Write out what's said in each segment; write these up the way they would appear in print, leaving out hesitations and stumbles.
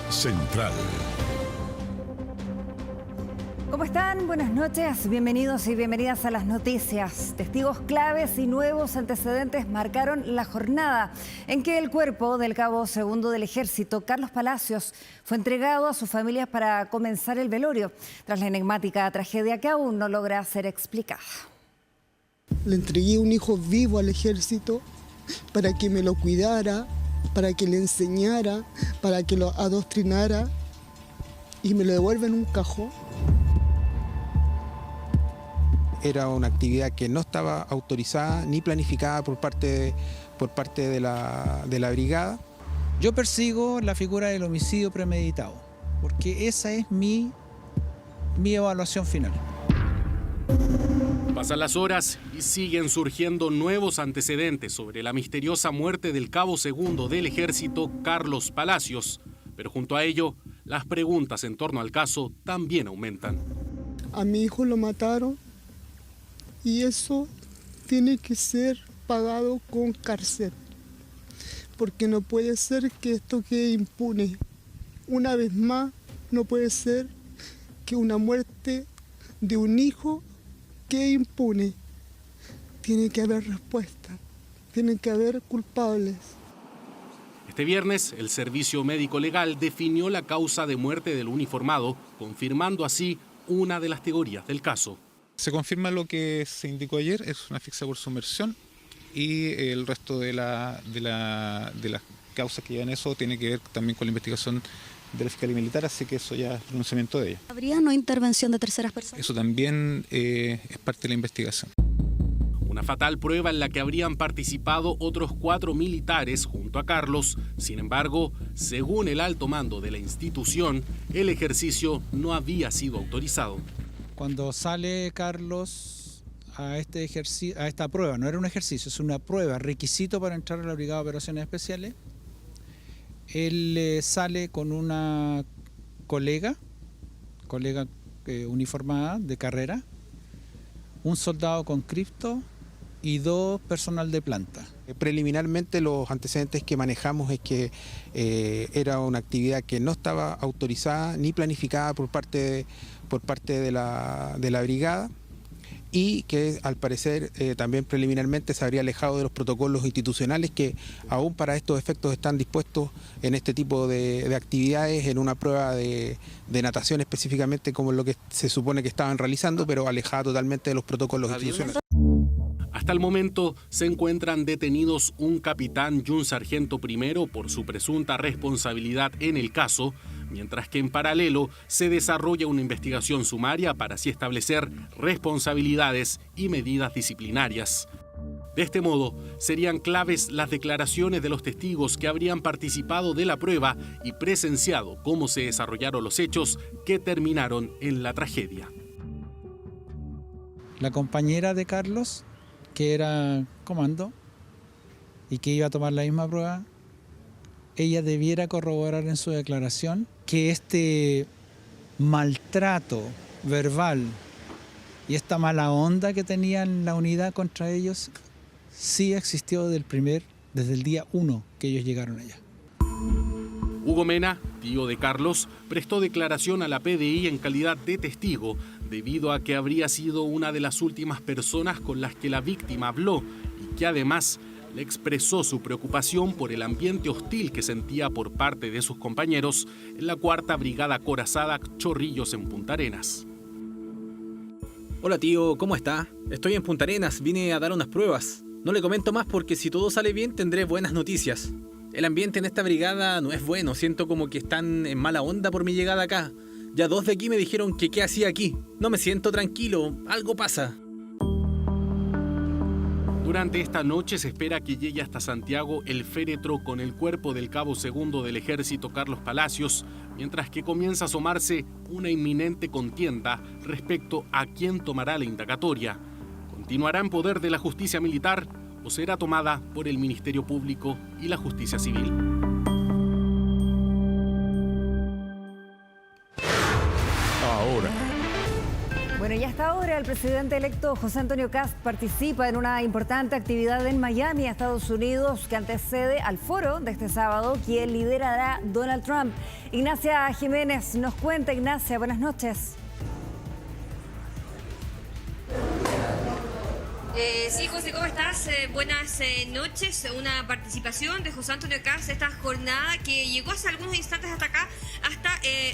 Central. ¿Cómo están? Buenas noches, bienvenidos y bienvenidas a las noticias. Testigos claves y nuevos antecedentes marcaron la jornada en que el cuerpo del cabo segundo del Ejército, Carlos Palacios, fue entregado a sus familias para comenzar el velorio, tras la enigmática tragedia que aún no logra ser explicada. Le entregué un hijo vivo al Ejército para que me lo cuidara, para que le enseñara, para que lo adoctrinara, y me lo devuelve en un cajón. Era una actividad que no estaba autorizada ni planificada por parte de la brigada. Yo persigo la figura del homicidio premeditado, porque esa es mi evaluación final. Pasan las horas y siguen surgiendo nuevos antecedentes sobre la misteriosa muerte del cabo segundo del Ejército, Carlos Palacios. Pero junto a ello, las preguntas en torno al caso también aumentan. A mi hijo lo mataron y eso tiene que ser pagado con cárcel, porque no puede ser que esto quede impune. Una vez más, no puede ser que una muerte de un hijo quede impune. Tiene que haber respuesta, tienen que haber culpables. Este viernes, el Servicio Médico Legal definió la causa de muerte del uniformado, confirmando así una de las teorías del caso. Se confirma lo que se indicó ayer, es una asfixia por sumersión, y el resto de las causas que llevan eso tiene que ver también con la investigación de la Fiscalía Militar, así que eso ya es pronunciamiento de ella. ¿Habría no intervención de terceras personas? Eso también es parte de la investigación. Una fatal prueba en la que habrían participado otros 4 militares junto a Carlos. Sin embargo, según el alto mando de la institución, el ejercicio no había sido autorizado. Cuando sale Carlos a esta prueba, no era un ejercicio, es una prueba, requisito para entrar a la Brigada de Operaciones Especiales, él sale con una colega uniformada de carrera, un soldado con cripto y 2 personal de planta. Preliminarmente los antecedentes que manejamos es que era una actividad que no estaba autorizada ni planificada por parte de la brigada, y que al parecer también preliminarmente se habría alejado de los protocolos institucionales que aún para estos efectos están dispuestos en este tipo de actividades, en una prueba de natación específicamente, como lo que se supone que estaban realizando, pero alejada totalmente de los protocolos institucionales. Hasta el momento se encuentran detenidos un capitán y un sargento primero por su presunta responsabilidad en el caso, mientras que en paralelo se desarrolla una investigación sumaria para así establecer responsabilidades y medidas disciplinarias. De este modo, serían claves las declaraciones de los testigos que habrían participado de la prueba y presenciado cómo se desarrollaron los hechos que terminaron en la tragedia. La compañera de Carlos, que era comando y que iba a tomar la misma prueba, ella debiera corroborar en su declaración que este maltrato verbal y esta mala onda que tenían la unidad contra ellos sí existió desde el día 1 que ellos llegaron allá. Hugo Mena, tío de Carlos, prestó declaración a la PDI en calidad de testigo, debido a que habría sido una de las últimas personas con las que la víctima habló y que además le expresó su preocupación por el ambiente hostil que sentía por parte de sus compañeros en la 4ª Brigada Acorazada Chorrillos en Punta Arenas. Hola tío, ¿cómo está? Estoy en Punta Arenas, vine a dar unas pruebas. No le comento más porque si todo sale bien tendré buenas noticias. El ambiente en esta brigada no es bueno, siento como que están en mala onda por mi llegada acá. Ya 2 de aquí me dijeron que qué hacía aquí. No me siento tranquilo, algo pasa. Durante esta noche se espera que llegue hasta Santiago el féretro con el cuerpo del cabo segundo del Ejército, Carlos Palacios, mientras que comienza a asomarse una inminente contienda respecto a quién tomará la indagatoria. ¿Continuará en poder de la justicia militar o será tomada por el Ministerio Público y la Justicia Civil? Ahora. Bueno, y hasta ahora el presidente electo José Antonio Kast participa en una importante actividad en Miami, Estados Unidos, que antecede al foro de este sábado, quien liderará Donald Trump. Ignacia Jiménez nos cuenta. Ignacia, buenas noches. Sí, José, ¿cómo estás? Buenas noches. Una participación de José Antonio Kast, esta jornada que llegó hace algunos instantes hasta acá, hasta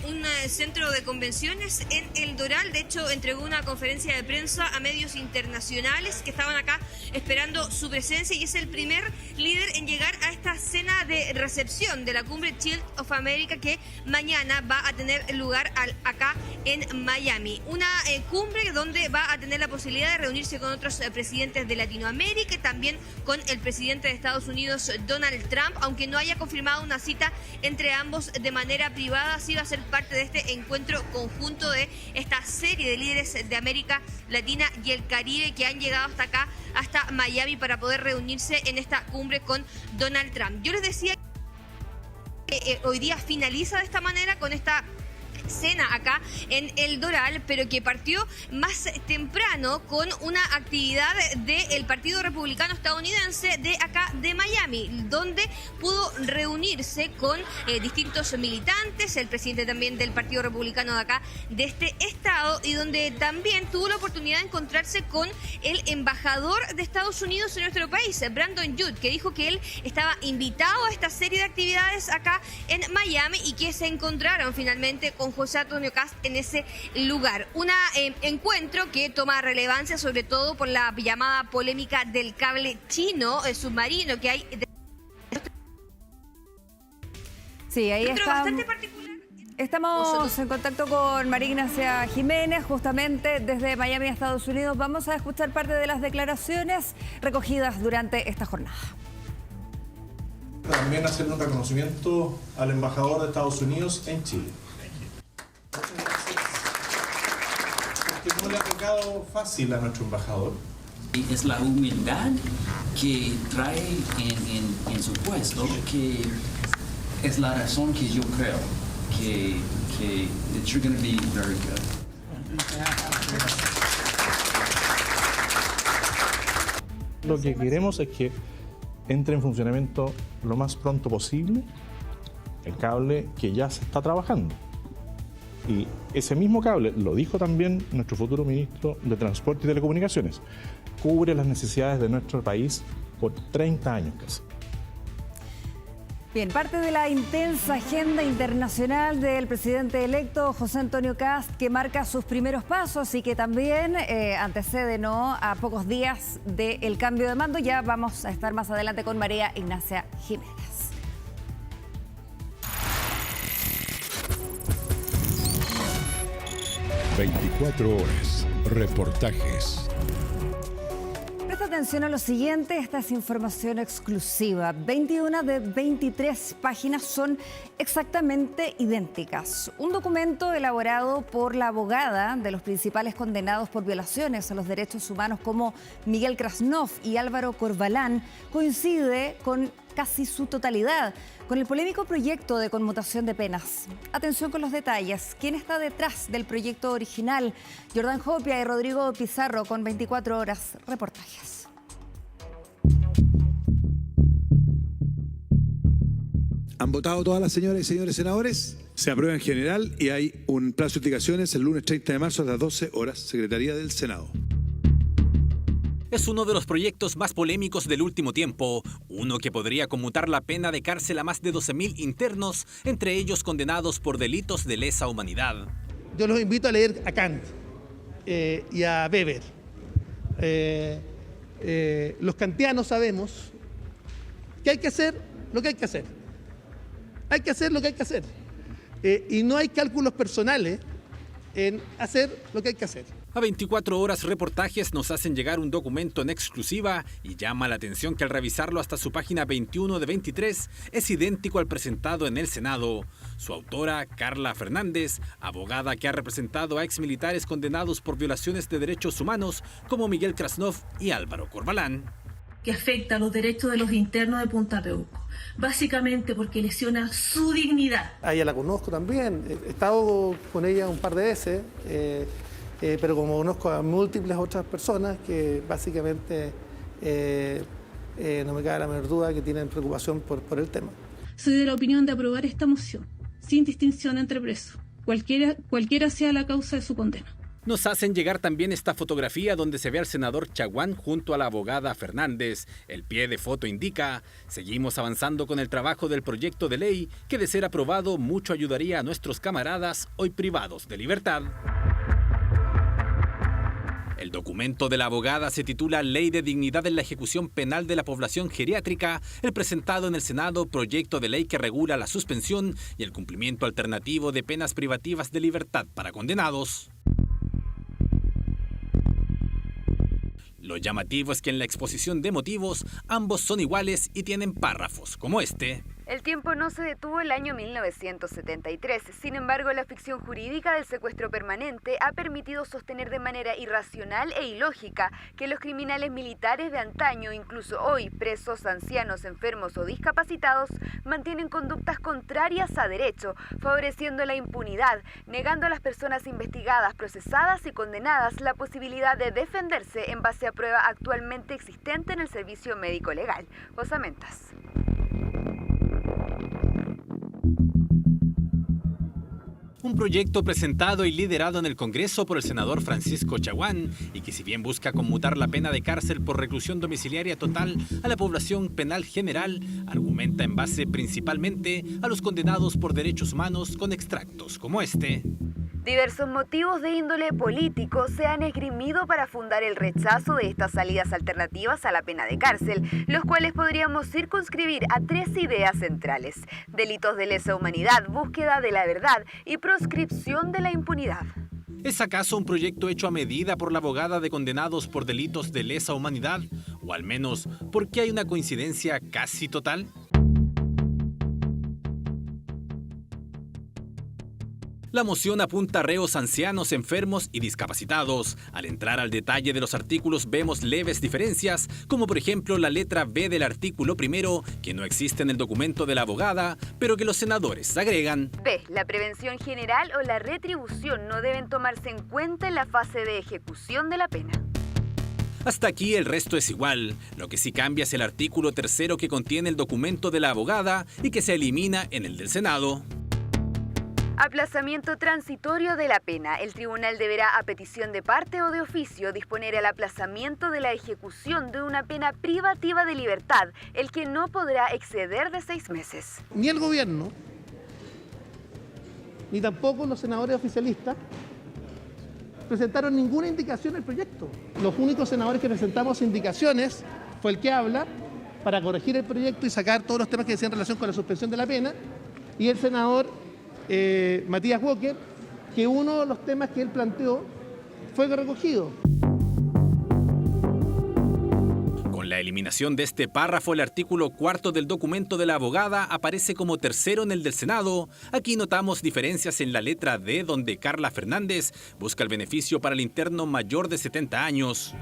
un centro de convenciones en El Doral. De hecho, entregó una conferencia de prensa a medios internacionales que estaban acá esperando su presencia, y es el primer líder en llegar a esta cena de recepción de la cumbre Shield of America que mañana va a tener lugar acá en Miami. Una cumbre donde va a tener la posibilidad de reunirse con otros presidentes de Latinoamérica y también con el presidente de Estados Unidos, Donald Trump, aunque no haya confirmado una cita entre ambos de manera privada. Sí va a ser parte de este encuentro conjunto de esta serie de líderes de América Latina y el Caribe que han llegado hasta acá, hasta Miami, para poder reunirse en esta cumbre con Donald Trump. Yo les decía que hoy día finaliza de esta manera con esta cena acá en El Doral, pero que partió más temprano con una actividad del Partido Republicano Estadounidense de acá de Miami, donde pudo reunirse con distintos militantes, el presidente también del Partido Republicano de acá de este estado, y donde también tuvo la oportunidad de encontrarse con el embajador de Estados Unidos en nuestro país, Brandon Judd, que dijo que él estaba invitado a esta serie de actividades acá en Miami y que se encontraron finalmente con José Antonio Kast en ese lugar. Un encuentro que toma relevancia sobre todo por la llamada polémica del cable chino submarino que hay. Sí, ahí está. Estamos en contacto con María Ignacia Jiménez, justamente desde Miami, Estados Unidos. Vamos a escuchar parte de las declaraciones recogidas durante esta jornada. También hacerle un reconocimiento al embajador de Estados Unidos en Chile. Porque no le ha tocado fácil a nuestro embajador. Es la humildad que trae en su puesto, que es la razón que yo creo que you're going to be very good. Lo que queremos es que entre en funcionamiento lo más pronto posible el cable que ya se está trabajando. Y ese mismo cable, lo dijo también nuestro futuro ministro de Transporte y Telecomunicaciones, cubre las necesidades de nuestro país por 30 años casi. Bien, parte de la intensa agenda internacional del presidente electo José Antonio Kast, que marca sus primeros pasos y que también antecede a pocos días del cambio de mando. Ya vamos a estar más adelante con María Ignacia Jiménez. ...24 horas, reportajes. Presta atención a lo siguiente, esta es información exclusiva. 21 de 23 páginas son exactamente idénticas. Un documento elaborado por la abogada de los principales condenados por violaciones a los derechos humanos como Miguel Krasnov y Álvaro Corbalán coincide con casi su totalidad con el polémico proyecto de conmutación de penas. Atención con los detalles. ¿Quién está detrás del proyecto original? Jordán Jopia y Rodrigo Pizarro con 24 horas reportajes. ¿Han votado todas las señoras y señores senadores? Se aprueba en general y hay un plazo de explicaciones el lunes 30 de marzo a las 12 horas, Secretaría del Senado. Es uno de los proyectos más polémicos del último tiempo, uno que podría conmutar la pena de cárcel a más de 12.000 internos, entre ellos condenados por delitos de lesa humanidad. Yo los invito a leer a Kant y a Weber. Los kantianos sabemos que hay que hacer lo que hay que hacer. Hay que hacer lo que hay que hacer. Y no hay cálculos personales en hacer lo que hay que hacer. A 24 horas reportajes nos hacen llegar un documento en exclusiva y llama la atención que al revisarlo hasta su página 21 de 23 es idéntico al presentado en el Senado. Su autora, Carla Fernández, abogada que ha representado a exmilitares condenados por violaciones de derechos humanos como Miguel Krasnov y Álvaro Corbalán. Que afecta a los derechos de los internos de Punta Peuco, básicamente porque lesiona su dignidad. A ella la conozco también, he estado con ella un par de veces. pero como conozco a múltiples otras personas que básicamente no me cabe la menor duda que tienen preocupación por el tema. Soy de la opinión de aprobar esta moción, sin distinción entre presos, cualquiera sea la causa de su condena. Nos hacen llegar también esta fotografía donde se ve al senador Chaguán junto a la abogada Fernández. El pie de foto indica: seguimos avanzando con el trabajo del proyecto de ley que, de ser aprobado, mucho ayudaría a nuestros camaradas hoy privados de libertad. El documento de la abogada se titula Ley de Dignidad en la Ejecución Penal de la Población Geriátrica, el presentado en el Senado proyecto de ley que regula la suspensión y el cumplimiento alternativo de penas privativas de libertad para condenados. Lo llamativo es que en la exposición de motivos ambos son iguales y tienen párrafos como este. El tiempo no se detuvo el año 1973, sin embargo la ficción jurídica del secuestro permanente ha permitido sostener de manera irracional e ilógica que los criminales militares de antaño, incluso hoy presos, ancianos, enfermos o discapacitados, mantienen conductas contrarias a derecho, favoreciendo la impunidad, negando a las personas investigadas, procesadas y condenadas la posibilidad de defenderse en base a prueba actualmente existente en el servicio médico legal. Osamentas. Un proyecto presentado y liderado en el Congreso por el senador Francisco Chaguán y que, si bien busca conmutar la pena de cárcel por reclusión domiciliaria total a la población penal general, argumenta en base principalmente a los condenados por derechos humanos con extractos como este. Diversos motivos de índole político se han esgrimido para fundar el rechazo de estas salidas alternativas a la pena de cárcel, los cuales podríamos circunscribir a 3 ideas centrales: delitos de lesa humanidad, búsqueda de la verdad y proscripción de la impunidad. ¿Es acaso un proyecto hecho a medida por la abogada de condenados por delitos de lesa humanidad? O al menos, ¿por qué hay una coincidencia casi total? La moción apunta a reos ancianos, enfermos y discapacitados. Al entrar al detalle de los artículos vemos leves diferencias, como por ejemplo la letra B del artículo primero, que no existe en el documento de la abogada, pero que los senadores agregan. B. La prevención general o la retribución no deben tomarse en cuenta en la fase de ejecución de la pena. Hasta aquí el resto es igual. Lo que sí cambia es el artículo tercero que contiene el documento de la abogada y que se elimina en el del Senado. Aplazamiento transitorio de la pena. El tribunal deberá, a petición de parte o de oficio, disponer el aplazamiento de la ejecución de una pena privativa de libertad, el que no podrá exceder de 6 meses. Ni el gobierno, ni tampoco los senadores oficialistas presentaron ninguna indicación del proyecto. Los únicos senadores que presentamos indicaciones fue el que habla para corregir el proyecto y sacar todos los temas que decían en relación con la suspensión de la pena, y el senador Matías Walker, que uno de los temas que él planteó fue recogido. Con la eliminación de este párrafo, el artículo 4 del documento de la abogada aparece como tercero en el del Senado. Aquí notamos diferencias en la letra D, donde Carla Fernández busca el beneficio para el interno mayor de 70 años.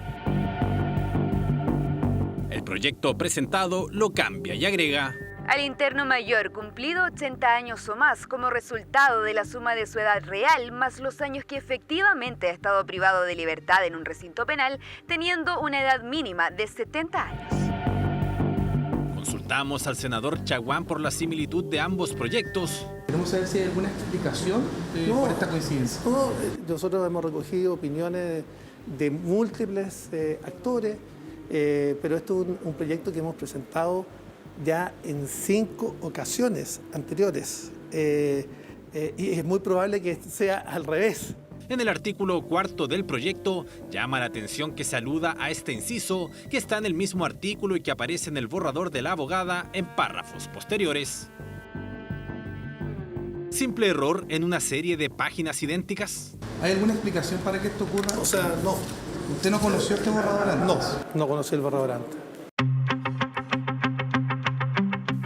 El proyecto presentado lo cambia y agrega: al interno mayor cumplido 80 años o más como resultado de la suma de su edad real más los años que efectivamente ha estado privado de libertad en un recinto penal, teniendo una edad mínima de 70 años. Consultamos al senador Chaguán por la similitud de ambos proyectos. Queremos saber si hay alguna explicación por esta coincidencia. No, nosotros hemos recogido opiniones de múltiples actores, pero esto es un proyecto que hemos presentado ya en 5 ocasiones anteriores, y es muy probable que sea al revés. En el artículo 4 del proyecto llama la atención que se aluda a este inciso que está en el mismo artículo y que aparece en el borrador de la abogada en párrafos posteriores. ¿Simple error en una serie de páginas idénticas? ¿Hay alguna explicación para que esto ocurra? O sea, no. ¿Usted no conoció este borrador antes? No conocí el borrador antes.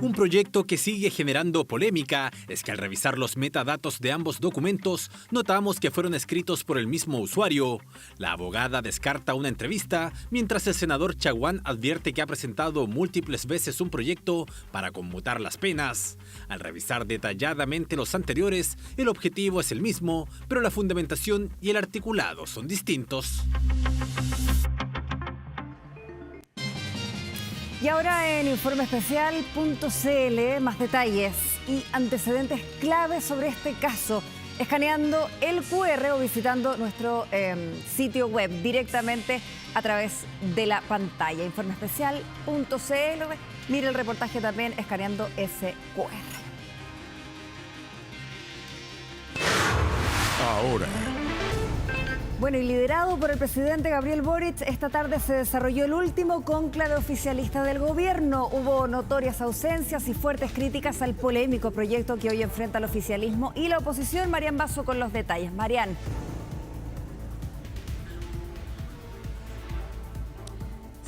Un proyecto que sigue generando polémica es que al revisar los metadatos de ambos documentos, notamos que fueron escritos por el mismo usuario. La abogada descarta una entrevista, mientras el senador Chaguán advierte que ha presentado múltiples veces un proyecto para conmutar las penas. Al revisar detalladamente los anteriores, el objetivo es el mismo, pero la fundamentación y el articulado son distintos. Y ahora en informeespecial.cl, más detalles y antecedentes claves sobre este caso, escaneando el QR o visitando nuestro sitio web directamente a través de la pantalla. Informeespecial.cl, mire el reportaje también escaneando ese QR. Ahora. Bueno, y liderado por el presidente Gabriel Boric, esta tarde se desarrolló el último cónclave oficialista del gobierno. Hubo notorias ausencias y fuertes críticas al polémico proyecto que hoy enfrenta el oficialismo y la oposición. Marian Basso con los detalles. Marian.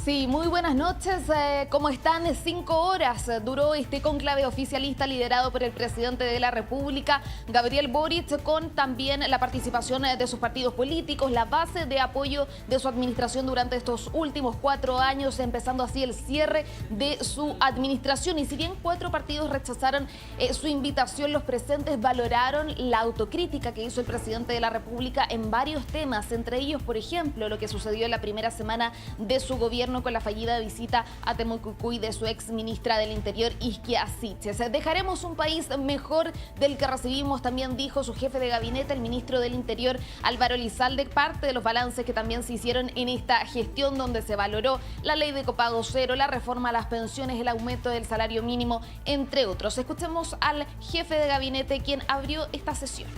Sí, muy buenas noches. ¿Cómo están? 5 horas duró este cónclave oficialista liderado por el presidente de la República, Gabriel Boric, con también la participación de sus partidos políticos, la base de apoyo de su administración durante estos últimos 4 años, empezando así el cierre de su administración. Y si bien 4 partidos rechazaron su invitación, los presentes valoraron la autocrítica que hizo el presidente de la República en varios temas, entre ellos, por ejemplo, lo que sucedió en la primera semana de su gobierno con la fallida visita a Temucuicui de su ex ministra del Interior, Isquia Siches. Dejaremos un país mejor del que recibimos, también dijo su jefe de gabinete, el ministro del Interior, Álvaro Elizalde, parte de los balances que también se hicieron en esta gestión, donde se valoró la ley de copago cero, la reforma a las pensiones, el aumento del salario mínimo, entre otros. Escuchemos al jefe de gabinete, quien abrió esta sesión.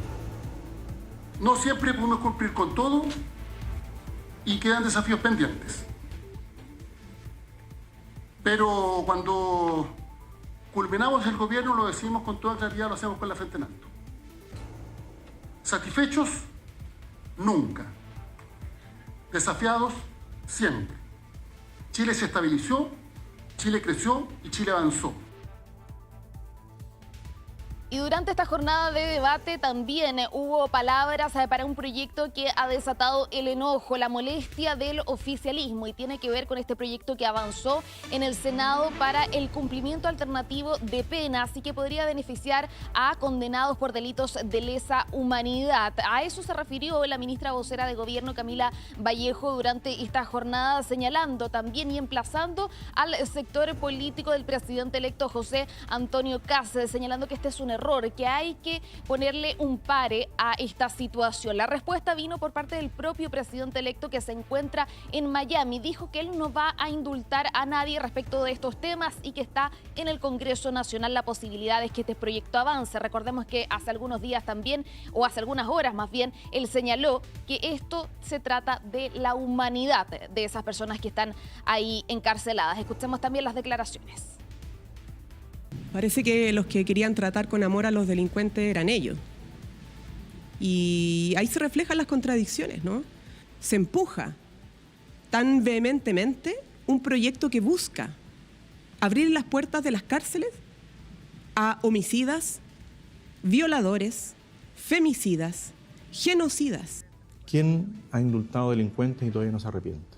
No siempre podemos cumplir con todo y quedan desafíos pendientes. Pero cuando culminamos el gobierno, lo decimos con toda claridad, lo hacemos con la frente en alto. Satisfechos, nunca. Desafiados, siempre. Chile se estabilizó, Chile creció y Chile avanzó. Y durante esta jornada de debate también hubo palabras para un proyecto que ha desatado el enojo, la molestia del oficialismo, y tiene que ver con este proyecto que avanzó en el Senado para el cumplimiento alternativo de penas y que podría beneficiar a condenados por delitos de lesa humanidad. A eso se refirió la ministra vocera de Gobierno, Camila Vallejo, durante esta jornada, señalando también y emplazando al sector político del presidente electo José Antonio Kast, señalando que este es un error, que hay que ponerle un pare a esta situación. La respuesta vino por parte del propio presidente electo, que se encuentra en Miami. Dijo que él no va a indultar a nadie respecto de estos temas y que está en el Congreso Nacional la posibilidad de que este proyecto avance. Recordemos que hace algunos días también, o hace algunas horas más bien, él señaló que esto se trata de la humanidad de esas personas que están ahí encarceladas. Escuchemos también las declaraciones. Parece que los que querían tratar con amor a los delincuentes eran ellos. Y ahí se reflejan las contradicciones, ¿no? Se empuja tan vehementemente un proyecto que busca abrir las puertas de las cárceles a homicidas, violadores, femicidas, genocidas. ¿Quién ha indultado delincuentes y todavía no se arrepiente?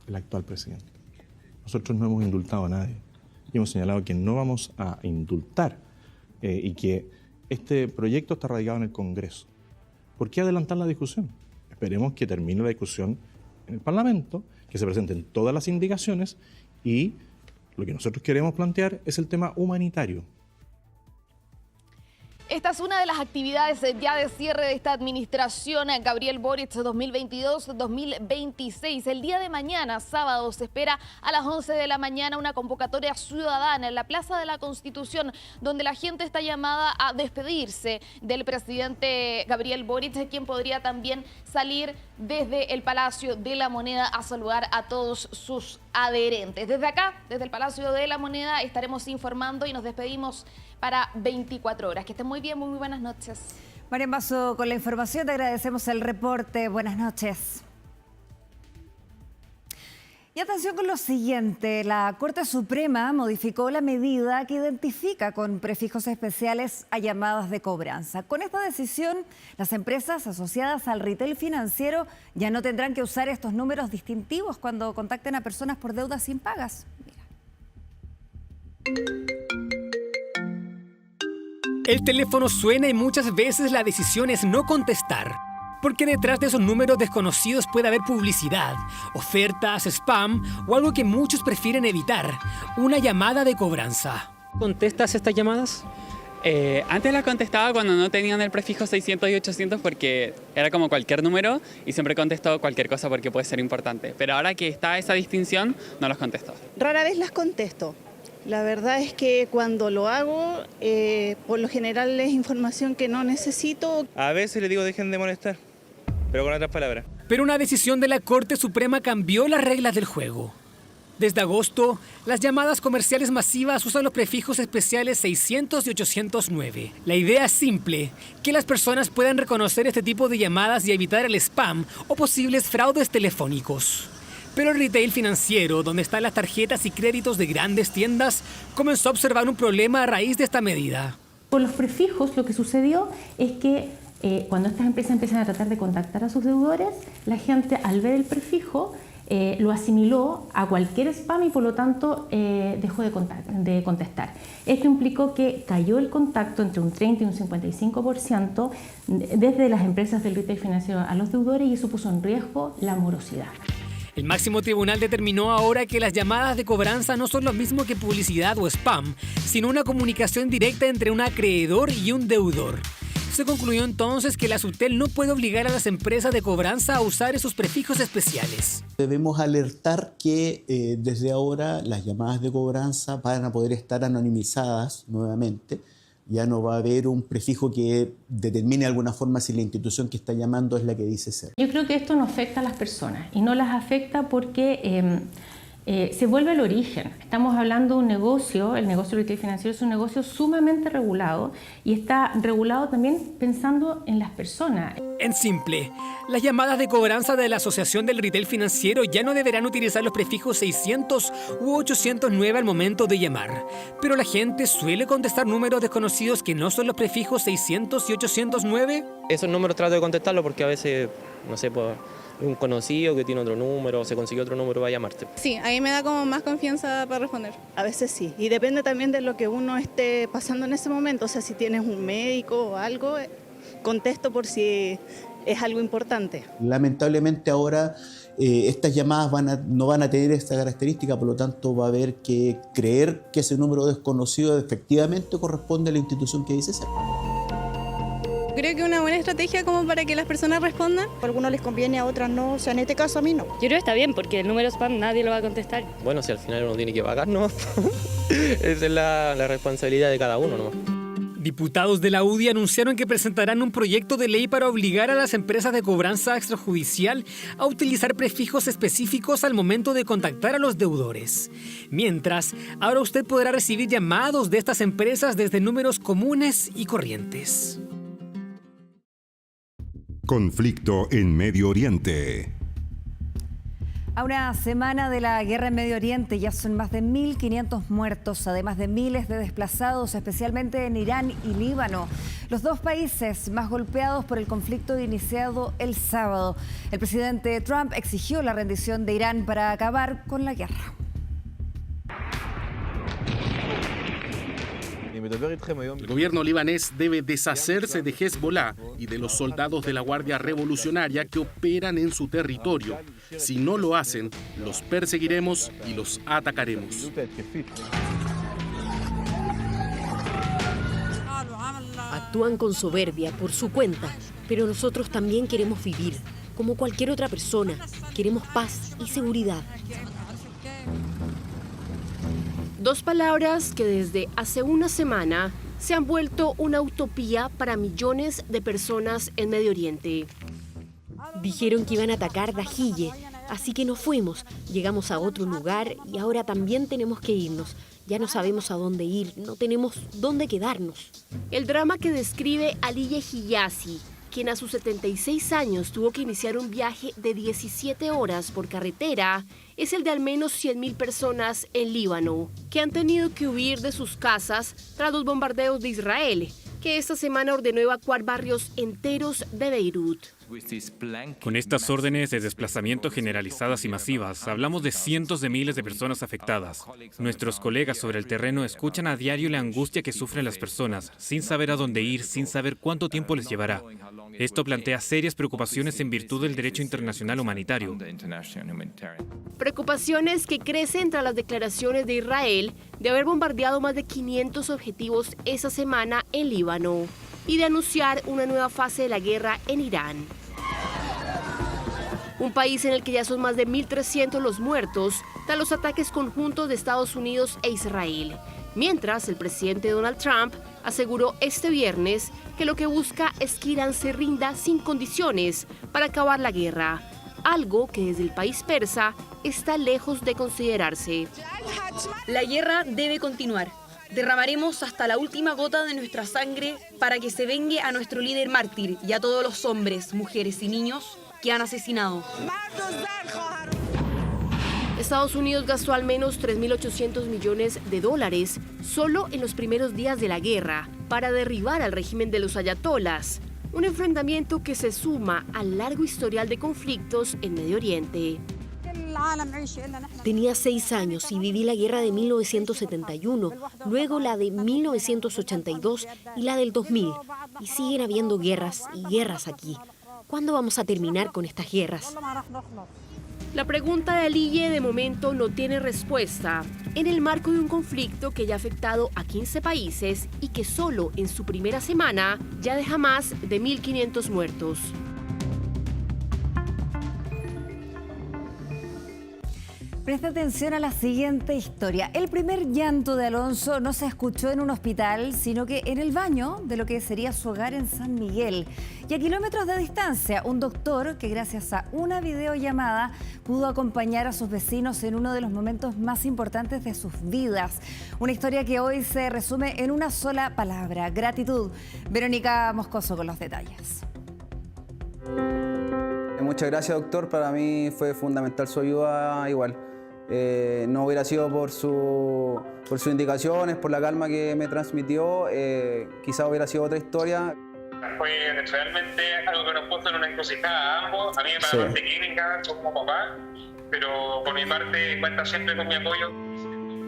El actual presidente. Nosotros no hemos indultado a nadie. Y hemos señalado que no vamos a indultar y que este proyecto está radicado en el Congreso. ¿Por qué adelantar la discusión? Esperemos que termine la discusión en el Parlamento, que se presenten todas las indicaciones y lo que nosotros queremos plantear es el tema humanitario. Esta es una de las actividades ya de cierre de esta administración, Gabriel Boric 2022-2026. El día de mañana, sábado, se espera a las 11 de la mañana una convocatoria ciudadana en la Plaza de la Constitución, donde la gente está llamada a despedirse del presidente Gabriel Boric, quien podría también salir desde el Palacio de la Moneda a saludar a todos sus adherentes. Desde acá, desde el Palacio de la Moneda, estaremos informando y nos despedimos para 24 horas. Que estén muy bien, muy buenas noches. Marian Basso con la información, te agradecemos el reporte. Buenas noches. Y atención con lo siguiente, la Corte Suprema modificó la medida que identifica con prefijos especiales a llamadas de cobranza. Con esta decisión, las empresas asociadas al retail financiero ya no tendrán que usar estos números distintivos cuando contacten a personas por deudas impagas. El teléfono suena y muchas veces la decisión es no contestar. Porque detrás de esos números desconocidos puede haber publicidad, ofertas, spam o algo que muchos prefieren evitar, una llamada de cobranza. ¿Contestas estas llamadas? Antes las contestaba cuando no tenían el prefijo 600 y 800 porque era como cualquier número y siempre contesto cualquier cosa porque puede ser importante. Pero ahora que está esa distinción, no los contesto. Rara vez las contesto. La verdad es que cuando lo hago, por lo general es información que no necesito. A veces les digo dejen de molestar, pero con otras palabras. Pero una decisión de la Corte Suprema cambió las reglas del juego. Desde agosto, las llamadas comerciales masivas usan los prefijos especiales 600 y 809. La idea es simple, que las personas puedan reconocer este tipo de llamadas y evitar el spam o posibles fraudes telefónicos. Pero el retail financiero, donde están las tarjetas y créditos de grandes tiendas, comenzó a observar un problema a raíz de esta medida. Con los prefijos lo que sucedió es que cuando estas empresas empiezan a tratar de contactar a sus deudores, la gente al ver el prefijo lo asimiló a cualquier spam y por lo tanto dejó de contestar. Esto implicó que cayó el contacto entre un 30 y un 55% desde las empresas del retail financiero a los deudores y eso puso en riesgo la morosidad. El máximo tribunal determinó ahora que las llamadas de cobranza no son lo mismo que publicidad o spam, sino una comunicación directa entre un acreedor y un deudor. Se concluyó entonces que la SUTEL no puede obligar a las empresas de cobranza a usar esos prefijos especiales. Debemos alertar que desde ahora las llamadas de cobranza van a poder estar anonimizadas nuevamente. Ya no va a haber un prefijo que determine de alguna forma si la institución que está llamando es la que dice ser. Yo creo que esto no afecta a las personas y no las afecta porque se vuelve al origen. Estamos hablando de un negocio, el negocio retail financiero es un negocio sumamente regulado y está regulado también pensando en las personas. En simple, las llamadas de cobranza de la Asociación del Retail Financiero ya no deberán utilizar los prefijos 600 u 809 al momento de llamar. Pero la gente suele contestar números desconocidos que no son los prefijos 600 y 809. Esos números trato de contestarlos porque a veces, no sé, por un conocido que tiene otro número, se consiguió otro número, va a llamarte. Sí, ahí me da como más confianza para responder. A veces sí, y depende también de lo que uno esté pasando en ese momento. O sea, si tienes un médico o algo, contesto por si es algo importante. Lamentablemente ahora estas llamadas no van a tener esta característica, por lo tanto va a haber que creer que ese número desconocido efectivamente corresponde a la institución que dice ser. Creo que es una buena estrategia como para que las personas respondan. A algunos les conviene, a otras no, o sea, en este caso a mí no. Yo creo que está bien porque el número spam nadie lo va a contestar. Bueno, si al final uno tiene que pagar, ¿no? Esa es la responsabilidad de cada uno, ¿no? Diputados de la UDI anunciaron que presentarán un proyecto de ley para obligar a las empresas de cobranza extrajudicial a utilizar prefijos específicos al momento de contactar a los deudores. Mientras, ahora usted podrá recibir llamados de estas empresas desde números comunes y corrientes. Conflicto en Medio Oriente. A una semana de la guerra en Medio Oriente ya son más de 1.500 muertos, además de miles de desplazados, especialmente en Irán y Líbano, los dos países más golpeados por el conflicto iniciado el sábado. El presidente Trump exigió la rendición de Irán para acabar con la guerra. El gobierno libanés debe deshacerse de Hezbollah y de los soldados de la Guardia Revolucionaria que operan en su territorio. Si no lo hacen, los perseguiremos y los atacaremos. Actúan con soberbia por su cuenta, pero nosotros también queremos vivir, como cualquier otra persona. Queremos paz y seguridad. Dos palabras que desde hace una semana se han vuelto una utopía para millones de personas en Medio Oriente. Dijeron que iban a atacar Dahiyeh, así que nos fuimos. Llegamos a otro lugar y ahora también tenemos que irnos. Ya no sabemos a dónde ir, no tenemos dónde quedarnos. El drama que describe Aliye Hijazi, quien a sus 76 años tuvo que iniciar un viaje de 17 horas por carretera, es el de al menos 100.000 personas en Líbano, que han tenido que huir de sus casas tras los bombardeos de Israel, que esta semana ordenó evacuar barrios enteros de Beirut. Con estas órdenes de desplazamiento generalizadas y masivas, hablamos de cientos de miles de personas afectadas. Nuestros colegas sobre el terreno escuchan a diario la angustia que sufren las personas, sin saber a dónde ir, sin saber cuánto tiempo les llevará. Esto plantea serias preocupaciones en virtud del derecho internacional humanitario. Preocupaciones que crecen tras las declaraciones de Israel de haber bombardeado más de 500 objetivos esa semana en Líbano y de anunciar una nueva fase de la guerra en Irán. Un país en el que ya son más de 1.300 los muertos tras los ataques conjuntos de Estados Unidos e Israel. Mientras, el presidente Donald Trump aseguró este viernes que lo que busca es que Irán se rinda sin condiciones para acabar la guerra, algo que desde el país persa está lejos de considerarse. La guerra debe continuar. Derramaremos hasta la última gota de nuestra sangre para que se vengue a nuestro líder mártir y a todos los hombres, mujeres y niños que han asesinado. Estados Unidos gastó al menos $3.800 millones solo en los primeros días de la guerra para derribar al régimen de los ayatolás, un enfrentamiento que se suma al largo historial de conflictos en Medio Oriente. Tenía 6 años y viví la guerra de 1971, luego la de 1982 y la del 2000. Y siguen habiendo guerras y guerras aquí. ¿Cuándo vamos a terminar con estas guerras? La pregunta de Aliye de momento no tiene respuesta, en el marco de un conflicto que ya ha afectado a 15 países y que solo en su primera semana ya deja más de 1.500 muertos. Presta atención a la siguiente historia. El primer llanto de Alonso no se escuchó en un hospital, sino que en el baño de lo que sería su hogar en San Miguel. Y a kilómetros de distancia, un doctor que gracias a una videollamada pudo acompañar a sus vecinos en uno de los momentos más importantes de sus vidas. Una historia que hoy se resume en una sola palabra: gratitud. Verónica Moscoso con los detalles. Muchas gracias, doctor. Para mí fue fundamental su ayuda igual. No hubiera sido por sus indicaciones, por la calma que me transmitió, quizás hubiera sido otra historia. Fue realmente algo que nos puso en una encrucijada a ambos. A mí me pagó de clínica, soy como papá, pero por mi parte cuenta siempre con mi apoyo.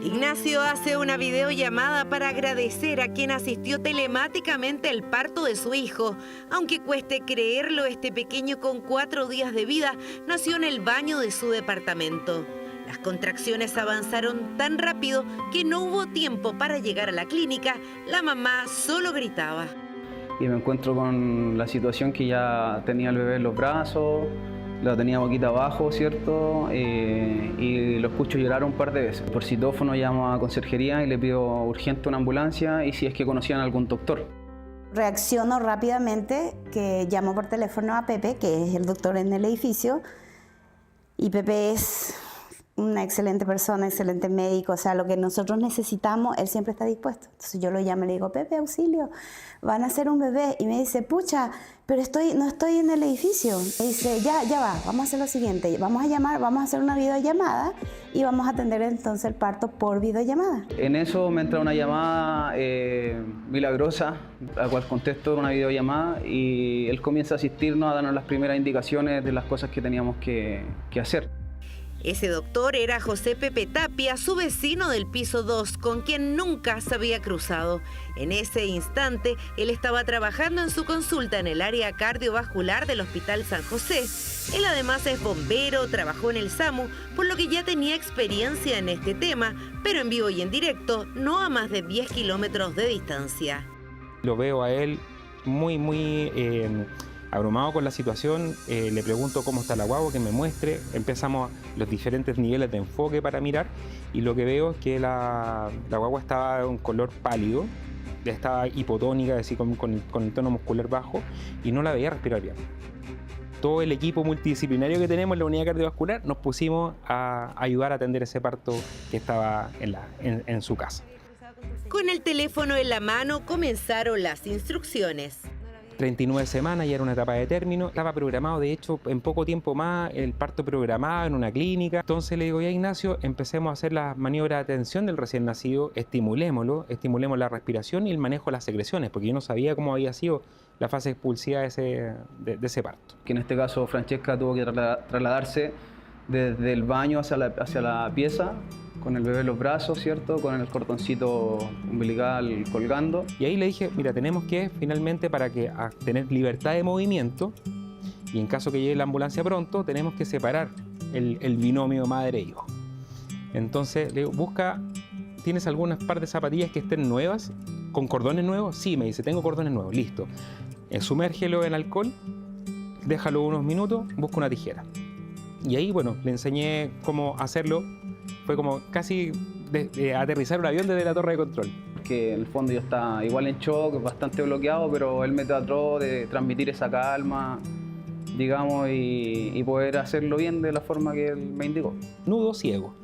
Ignacio hace una videollamada para agradecer a quien asistió telemáticamente al parto de su hijo. Aunque cueste creerlo, este pequeño con 4 días de vida nació en el baño de su departamento. Las contracciones avanzaron tan rápido que no hubo tiempo para llegar a la clínica. La mamá solo gritaba. Y me encuentro con la situación que ya tenía el bebé en los brazos, la tenía boquita abajo, ¿cierto? Y lo escucho llorar un par de veces. Por citófono llamo a conserjería y le pido urgente una ambulancia y si es que conocían a algún doctor. Reacciono rápidamente, que llamo por teléfono a Pepe, que es el doctor en el edificio, y Pepe es una excelente persona, excelente médico, o sea, lo que nosotros necesitamos, él siempre está dispuesto. Entonces yo lo llamo y le digo, Pepe, auxilio, van a hacer un bebé. Y me dice, pucha, pero no estoy en el edificio. Me dice, ya va, vamos a hacer lo siguiente, vamos a hacer una videollamada y vamos a atender entonces el parto por videollamada. En eso me entra una llamada milagrosa, a cual contesto una videollamada y él comienza a asistirnos, a darnos las primeras indicaciones de las cosas que teníamos que hacer. Ese doctor era José Pepe Tapia, su vecino del piso 2, con quien nunca se había cruzado. En ese instante, él estaba trabajando en su consulta en el área cardiovascular del Hospital San José. Él además es bombero, trabajó en el SAMU, por lo que ya tenía experiencia en este tema, pero en vivo y en directo, no a más de 10 kilómetros de distancia. Lo veo a él muy abrumado con la situación, le pregunto cómo está la guagua, que me muestre, empezamos los diferentes niveles de enfoque para mirar y lo que veo es que la guagua estaba de un color pálido, estaba hipotónica, es decir, con el tono muscular bajo y no la veía respirar bien. Todo el equipo multidisciplinario que tenemos en la unidad cardiovascular nos pusimos a ayudar a atender ese parto que estaba en su casa. Con el teléfono en la mano comenzaron las instrucciones. 39 semanas, ya era una etapa de término. Estaba programado, de hecho, en poco tiempo más, el parto programado en una clínica. Entonces le digo, ya Ignacio, empecemos a hacer las maniobras de atención del recién nacido, estimulemos la respiración y el manejo de las secreciones, porque yo no sabía cómo había sido la fase expulsiva de ese parto. Que en este caso Francesca tuvo que trasladarse desde el baño hacia la pieza, con el bebé en los brazos, ¿cierto? Con el cordoncito umbilical colgando. Y ahí le dije, mira, tenemos que finalmente, para tener libertad de movimiento, y en caso que llegue la ambulancia pronto, tenemos que separar el binomio madre-hijo. Entonces le digo, ¿tienes algunas par de zapatillas que estén nuevas, con cordones nuevos? Sí, me dice, tengo cordones nuevos, listo. Sumérgelo en alcohol, déjalo unos minutos, busca una tijera. Y ahí, bueno, le enseñé cómo hacerlo. Fue como casi aterrizar un avión desde la torre de control. Que en el fondo yo estaba igual en shock, bastante bloqueado, pero él me trató de transmitir esa calma, digamos, y poder hacerlo bien de la forma que él me indicó. Nudo ciego.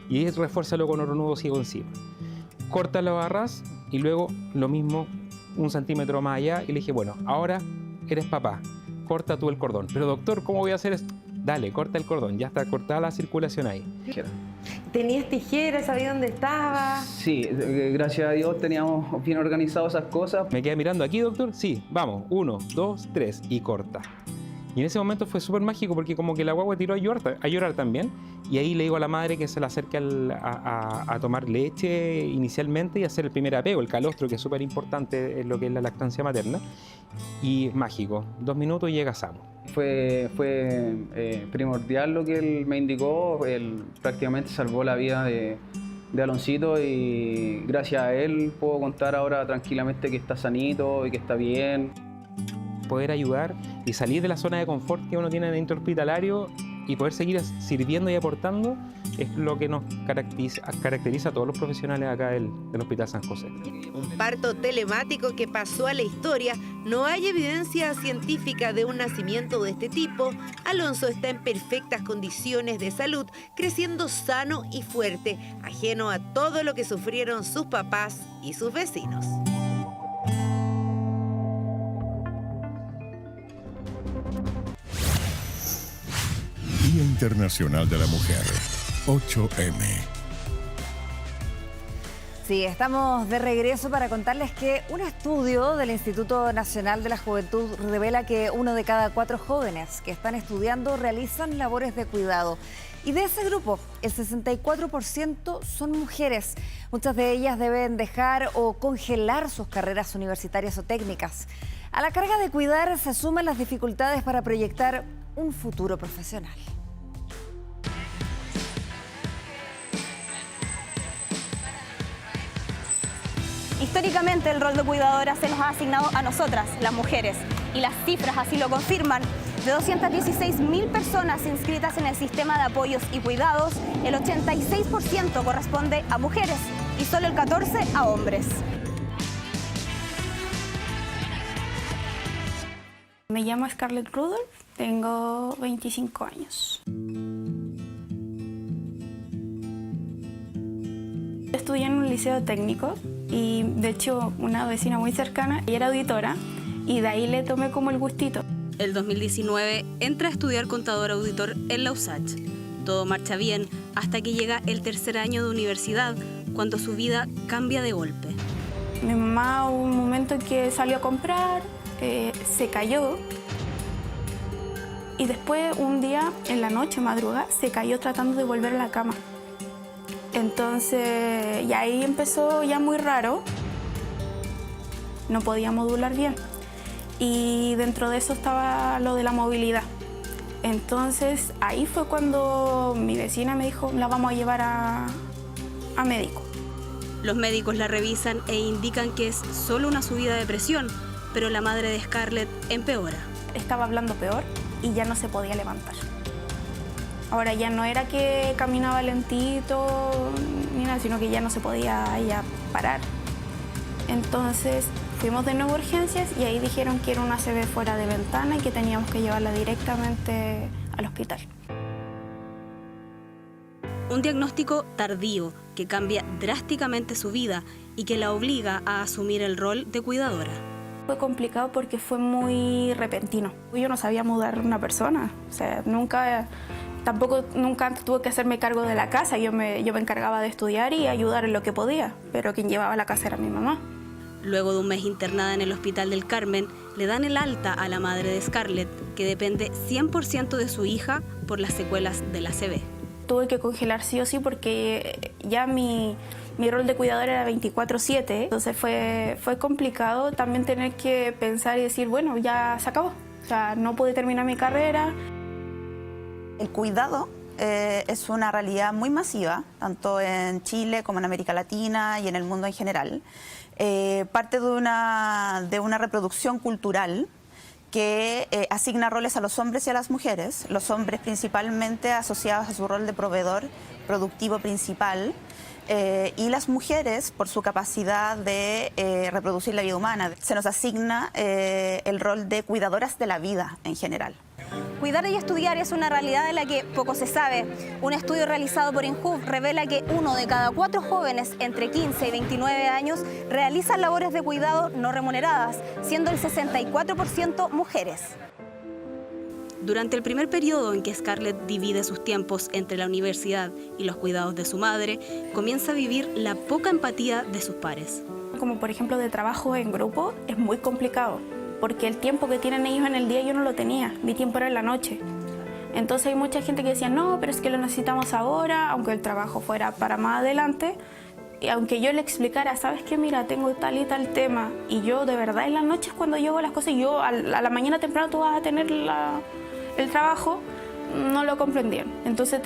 Y refuérzalo con otro nudo ciego encima. Córtalo a ras y luego lo mismo 1 centímetro más allá. Y le dije, bueno, ahora eres papá, corta tú el cordón. Pero doctor, ¿cómo voy a hacer esto? Dale, corta el cordón, ya está cortada la circulación ahí. ¿Tenías tijeras? ¿Sabías dónde estaba? Sí, gracias a Dios teníamos bien organizadas esas cosas. ¿Me quedé mirando aquí, doctor? Sí, vamos, 1, 2, 3 y corta. Y en ese momento fue súper mágico porque como que la guagua tiró a llorar también. Y ahí le digo a la madre que se le acerque a tomar leche inicialmente y hacer el primer apego, el calostro, que es súper importante en lo que es la lactancia materna. Y mágico, 2 minutos y llega sano. Fue primordial lo que él me indicó. Él prácticamente salvó la vida de Aloncito y gracias a él puedo contar ahora tranquilamente que está sanito y que está bien. Poder ayudar y salir de la zona de confort que uno tiene en el intrahospitalario y poder seguir sirviendo y aportando es lo que nos caracteriza a todos los profesionales acá del Hospital San José. Un parto telemático que pasó a la historia. No hay evidencia científica de un nacimiento de este tipo. Alonso está en perfectas condiciones de salud, creciendo sano y fuerte, ajeno a todo lo que sufrieron sus papás y sus vecinos. Día Internacional de la Mujer, 8M. Sí, estamos de regreso para contarles que un estudio del Instituto Nacional de la Juventud revela que 1 de cada 4 jóvenes que están estudiando realizan labores de cuidado. Y de ese grupo, el 64% son mujeres. Muchas de ellas deben dejar o congelar sus carreras universitarias o técnicas. A la carga de cuidar se suman las dificultades para proyectar un futuro profesional. Históricamente el rol de cuidadora se nos ha asignado a nosotras, las mujeres, y las cifras así lo confirman. De 216.000 personas inscritas en el sistema de apoyos y cuidados, el 86% corresponde a mujeres y solo el 14% a hombres. Me llamo Scarlett Rudolph, tengo 25 años. Estudié en un liceo técnico y de hecho una vecina muy cercana, ella era auditora y de ahí le tomé como el gustito. El 2019 entra a estudiar contador auditor en la USACH. Todo marcha bien hasta que llega el 3er año de universidad, cuando su vida cambia de golpe. Mi mamá hubo un momento en que salió a comprar, se cayó y después un día en la noche, madrugada, se cayó tratando de volver a la cama. Entonces, y ahí empezó ya muy raro, no podía modular bien. Y dentro de eso estaba lo de la movilidad. Entonces, ahí fue cuando mi vecina me dijo, la vamos a llevar a médico. Los médicos la revisan e indican que es solo una subida de presión, pero la madre de Scarlett empeora. Estaba hablando peor y ya no se podía levantar. Ahora ya no era que caminaba lentito ni nada, sino que ya no se podía ya parar. Entonces fuimos de nuevo a urgencias y ahí dijeron que era una ACV fuera de ventana y que teníamos que llevarla directamente al hospital. Un diagnóstico tardío que cambia drásticamente su vida y que la obliga a asumir el rol de cuidadora. Fue complicado porque fue muy repentino. Yo no sabía mudar una persona, o sea, nunca tuve que hacerme cargo de la casa. Yo me encargaba de estudiar y ayudar en lo que podía, pero quien llevaba la casa era mi mamá. Luego de un mes internada en el Hospital del Carmen, le dan el alta a la madre de Scarlett, que depende 100% de su hija por las secuelas del ACV. Tuve que congelar sí o sí porque ya mi rol de cuidadora era 24/7, entonces fue complicado también tener que pensar y decir, bueno, ya se acabó, o sea, no pude terminar mi carrera. El cuidado es una realidad muy masiva, tanto en Chile como en América Latina y en el mundo en general. Parte de una reproducción cultural que asigna roles a los hombres y a las mujeres, los hombres principalmente asociados a su rol de proveedor productivo principal, y las mujeres por su capacidad de reproducir la vida humana. Se nos asigna el rol de cuidadoras de la vida en general. Cuidar y estudiar es una realidad de la que poco se sabe. Un estudio realizado por INJUV revela que 1 de cada 4 jóvenes entre 15 y 29 años realizan labores de cuidado no remuneradas, siendo el 64% mujeres. Durante el primer periodo en que Scarlett divide sus tiempos entre la universidad y los cuidados de su madre, comienza a vivir la poca empatía de sus pares. Como por ejemplo de trabajo en grupo, es muy complicado, porque el tiempo que tienen ellos en el día yo no lo tenía, mi tiempo era en la noche. Entonces hay mucha gente que decía, no, pero es que lo necesitamos ahora, aunque el trabajo fuera para más adelante. Y aunque yo le explicara, ¿sabes qué? Mira, tengo tal y tal tema, y yo de verdad en las noches cuando yo hago las cosas, yo a la mañana temprano tú vas a tener el trabajo, no lo comprendían. Entonces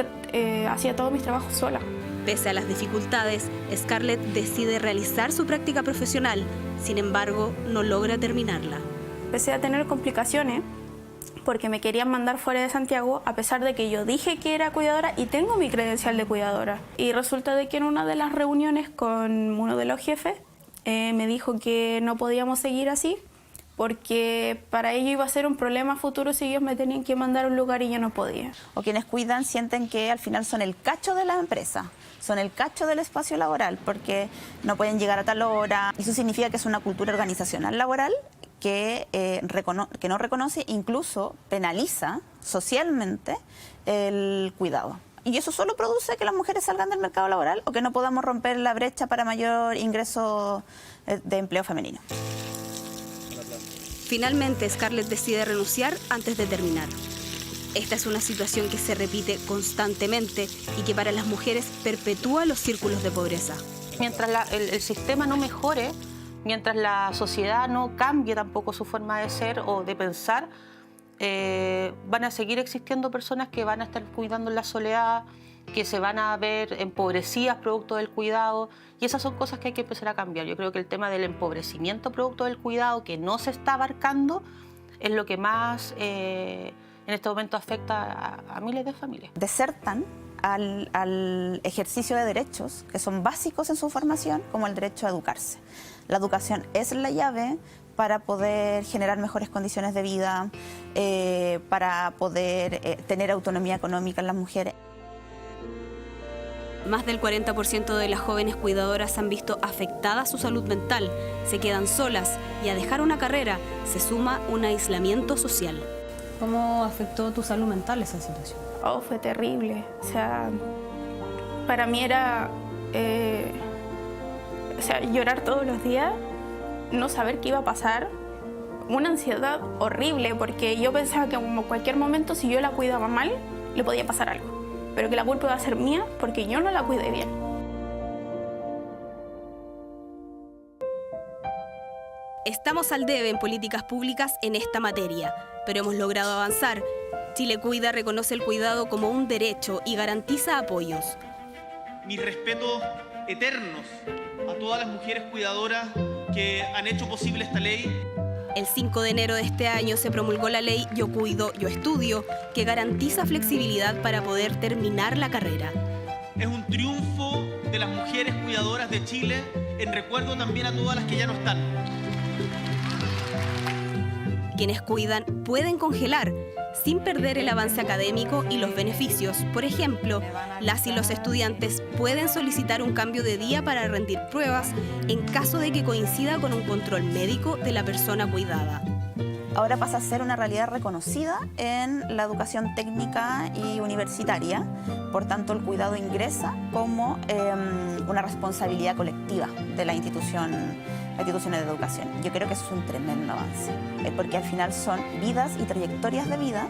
hacía todos mis trabajos sola. Pese a las dificultades, Scarlett decide realizar su práctica profesional, sin embargo, no logra terminarla. Empecé a tener complicaciones porque me querían mandar fuera de Santiago, a pesar de que yo dije que era cuidadora y tengo mi credencial de cuidadora. Y resulta de que en una de las reuniones con uno de los jefes me dijo que no podíamos seguir así, porque para ello iba a ser un problema futuro si ellos me tenían que mandar a un lugar y yo no podía. O quienes cuidan sienten que al final son el cacho de la empresa, son el cacho del espacio laboral, porque no pueden llegar a tal hora. Eso significa que es una cultura organizacional laboral que no reconoce, incluso penaliza socialmente el cuidado. Y eso solo produce que las mujeres salgan del mercado laboral o que no podamos romper la brecha para mayor ingreso de empleo femenino. Finalmente, Scarlett decide renunciar antes de terminar. Esta es una situación que se repite constantemente y que para las mujeres perpetúa los círculos de pobreza. Mientras el sistema no mejore, mientras la sociedad no cambie tampoco su forma de ser o de pensar, van a seguir existiendo personas que van a estar cuidando en la soledad, que se van a ver empobrecidas producto del cuidado, y esas son cosas que hay que empezar a cambiar. Yo creo que el tema del empobrecimiento producto del cuidado, que no se está abarcando, es lo que más en este momento afecta a miles de familias. Desertan al ejercicio de derechos que son básicos en su formación, como el derecho a educarse. La educación es la llave para poder generar mejores condiciones de vida, para poder tener autonomía económica en las mujeres. Más del 40% de las jóvenes cuidadoras han visto afectada su salud mental, se quedan solas y a dejar una carrera se suma un aislamiento social. ¿Cómo afectó tu salud mental esa situación? Oh, fue terrible. O sea, para mí era llorar todos los días, no saber qué iba a pasar, una ansiedad horrible porque yo pensaba que en cualquier momento si yo la cuidaba mal, le podía pasar algo. Pero que la culpa iba a ser mía porque yo no la cuidé bien. Estamos al debe en políticas públicas en esta materia, pero hemos logrado avanzar. Chile Cuida reconoce el cuidado como un derecho y garantiza apoyos. Mis respetos eternos a todas las mujeres cuidadoras que han hecho posible esta ley. El 5 de enero de este año se promulgó la ley Yo Cuido, Yo Estudio, que garantiza flexibilidad para poder terminar la carrera. Es un triunfo de las mujeres cuidadoras de Chile, en recuerdo también a todas las que ya no están. Quienes cuidan pueden congelar, sin perder el avance académico y los beneficios. Por ejemplo, las y los estudiantes pueden solicitar un cambio de día para rendir pruebas en caso de que coincida con un control médico de la persona cuidada. Ahora pasa a ser una realidad reconocida en la educación técnica y universitaria. Por tanto, el cuidado ingresa como una responsabilidad colectiva de las instituciones de educación. Yo creo que eso es un tremendo avance, porque al final son vidas y trayectorias de vida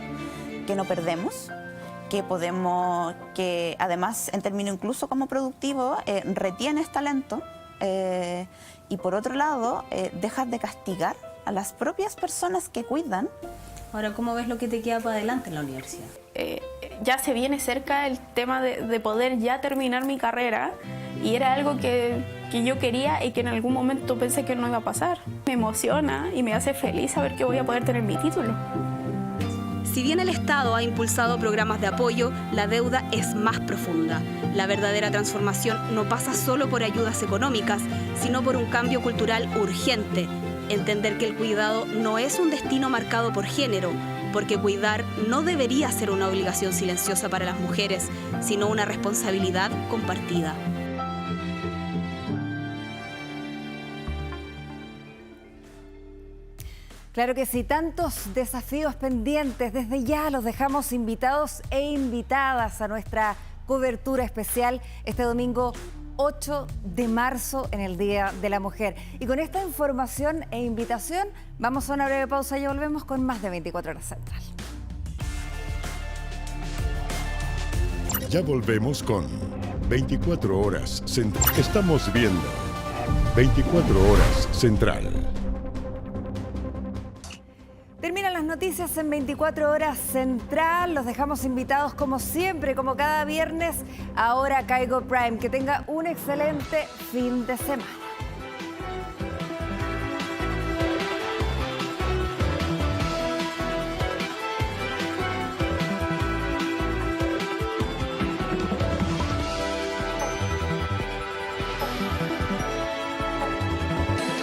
que no perdemos, que además, en términos incluso como productivo, retienes talento y por otro lado, dejas de castigar a las propias personas que cuidan. Ahora, ¿cómo ves lo que te queda para adelante en la universidad? Ya se viene cerca el tema de poder ya terminar mi carrera y era algo que yo quería y que en algún momento pensé que no iba a pasar. Me emociona y me hace feliz saber que voy a poder tener mi título. Si bien el Estado ha impulsado programas de apoyo, la deuda es más profunda. La verdadera transformación no pasa solo por ayudas económicas, sino por un cambio cultural urgente. Entender que el cuidado no es un destino marcado por género, porque cuidar no debería ser una obligación silenciosa para las mujeres, sino una responsabilidad compartida. Claro que sí, tantos desafíos pendientes. Desde ya los dejamos invitados e invitadas a nuestra cobertura especial este domingo 8 de marzo en el Día de la Mujer. Y con esta información e invitación vamos a una breve pausa y volvemos con más de 24 Horas Central. Ya volvemos con 24 Horas Central. Estamos viendo 24 Horas Central. Terminan las noticias en 24 Horas Central. Los dejamos invitados como siempre, como cada viernes, ahora Caigo Prime. Que tenga un excelente fin de semana.